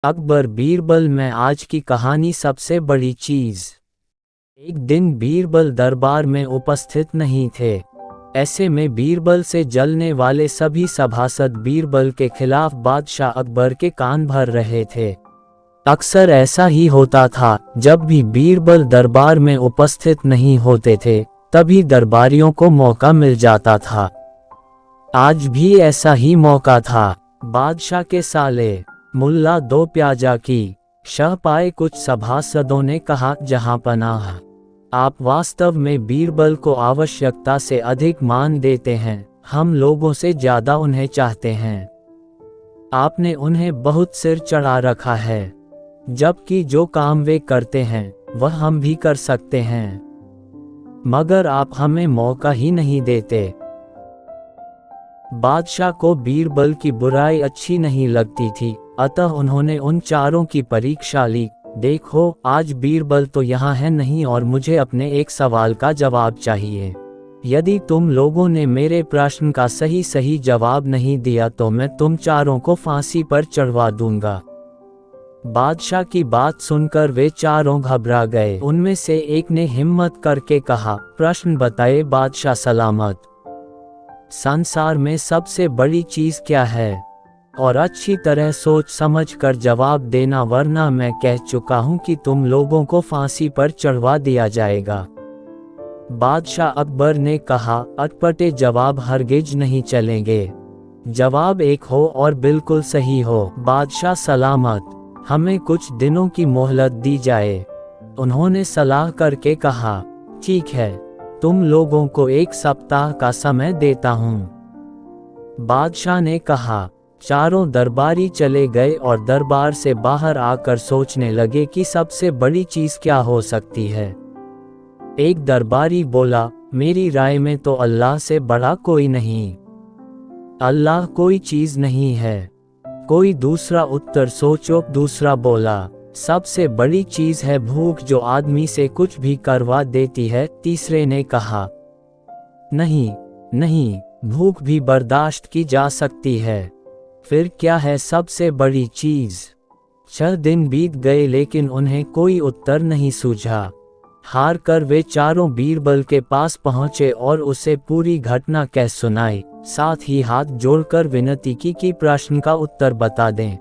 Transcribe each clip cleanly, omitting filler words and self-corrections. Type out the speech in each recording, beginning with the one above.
अकबर बीरबल में आज की कहानी सबसे बड़ी चीज। एक दिन बीरबल दरबार में उपस्थित नहीं थे। ऐसे में बीरबल से जलने वाले सभी सभासद बीरबल के खिलाफ बादशाह अकबर के कान भर रहे थे। अक्सर ऐसा ही होता था, जब भी बीरबल दरबार में उपस्थित नहीं होते थे तभी दरबारियों को मौका मिल जाता था। आज भी ऐसा ही मौका था। बादशाह के साले मुल्ला दो प्याजा की शह पाए कुछ सभासदों ने कहा, जहां पनाह, आप वास्तव में बीरबल को आवश्यकता से अधिक मान देते हैं। हम लोगों से ज्यादा उन्हें चाहते हैं। आपने उन्हें बहुत सिर चढ़ा रखा है, जबकि जो काम वे करते हैं वह हम भी कर सकते हैं, मगर आप हमें मौका ही नहीं देते। बादशाह को बीरबल की बुराई अच्छी नहीं लगती थी, अतः उन्होंने उन चारों की परीक्षा ली। देखो, आज बीरबल तो यहाँ है नहीं और मुझे अपने एक सवाल का जवाब चाहिए। यदि तुम लोगों ने मेरे प्रश्न का सही जवाब नहीं दिया तो मैं तुम चारों को फांसी पर चढ़वा दूंगा। बादशाह की बात सुनकर वे चारों घबरा गए। उनमें से एक ने हिम्मत करके कहा, प्रश्न बताए बादशाह सलामत। संसार में सबसे बड़ी चीज क्या है? और अच्छी तरह सोच समझ कर जवाब देना, वरना मैं कह चुका हूं कि तुम लोगों को फांसी पर चढ़वा दिया जाएगा। बादशाह अकबर ने कहा, अटपटे जवाब हरगिज नहीं चलेंगे। जवाब एक हो और बिल्कुल सही हो। बादशाह सलामत, हमें कुछ दिनों की मोहलत दी जाए। उन्होंने सलाह करके कहा, ठीक है, तुम लोगों को 1 सप्ताह का समय देता हूँ। बादशाह ने कहा। चारों दरबारी चले गए और दरबार से बाहर आकर सोचने लगे कि सबसे बड़ी चीज क्या हो सकती है। एक दरबारी बोला, मेरी राय में तो अल्लाह से बड़ा कोई नहीं। अल्लाह कोई चीज नहीं है। कोई दूसरा उत्तर सोचो। दूसरा बोला, सबसे बड़ी चीज है भूख, जो आदमी से कुछ भी करवा देती है। तीसरे ने कहा, नहीं, भूख भी बर्दाश्त की जा सकती है। फिर क्या है सबसे बड़ी चीज? 6 दिन बीत गए लेकिन उन्हें कोई उत्तर नहीं सूझा। हार कर वे चारों बीरबल के पास पहुंचे और उसे पूरी घटना कह सुनाई, साथ ही हाथ जोड़कर विनती की कि प्रश्न का उत्तर बता दें।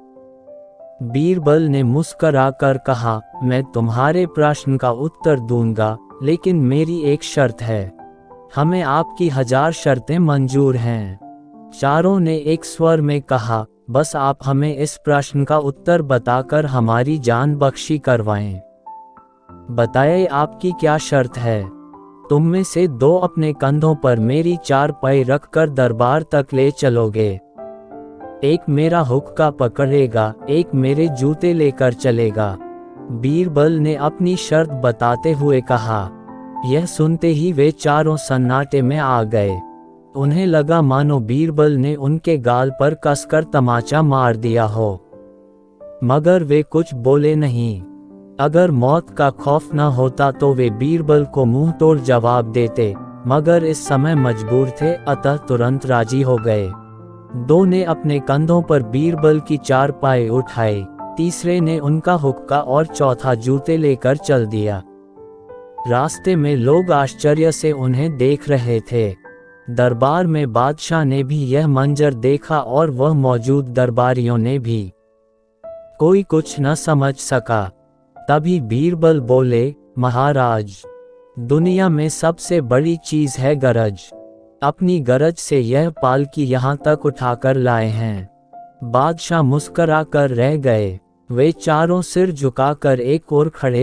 बीरबल ने मुस्कराकर कहा, मैं तुम्हारे प्रश्न का उत्तर दूंगा, लेकिन मेरी एक शर्त है। हमें आपकी 1000 शर्तें मंजूर हैं। चारों ने एक स्वर में कहा, बस आप हमें इस प्रश्न का उत्तर बताकर हमारी जान बख्शी करवाएं। बताइए, आपकी क्या शर्त है? तुम में से 2 अपने कंधों पर मेरी 4 पाई रखकर दरबार तक ले चलोगे। एक मेरा हुक्का पकड़ेगा, एक मेरे जूते लेकर चलेगा। बीरबल ने अपनी शर्त बताते हुए कहा। यह सुनते ही वे चारों सन्नाटे में आ गए। उन्हें लगा मानो बीरबल ने उनके गाल पर कसकर तमाचा मार दिया हो, मगर वे कुछ बोले नहीं। अगर मौत का खौफ न होता तो वे बीरबल को मुंह तोड़ जवाब देते, मगर इस समय मजबूर थे, अतः तुरंत राजी हो गए। 2 ने अपने कंधों पर बीरबल की 4 पाए उठाए, तीसरे ने उनका हुक्का और चौथा जूते लेकर चल दिया। रास्ते में लोग आश्चर्य से उन्हें देख रहे थे। दरबार में बादशाह ने भी यह मंजर देखा और वह मौजूद दरबारियों ने भी। कोई कुछ न समझ सका। तभी बीरबल बोले, महाराज, दुनिया में सबसे बड़ी चीज है गरज। अपनी गरज से यह पालकी यहाँ तक उठाकर लाए हैं। बादशाह मुस्करा कर रह गए। वे चारों सिर झुकाकर एक ओर खड़े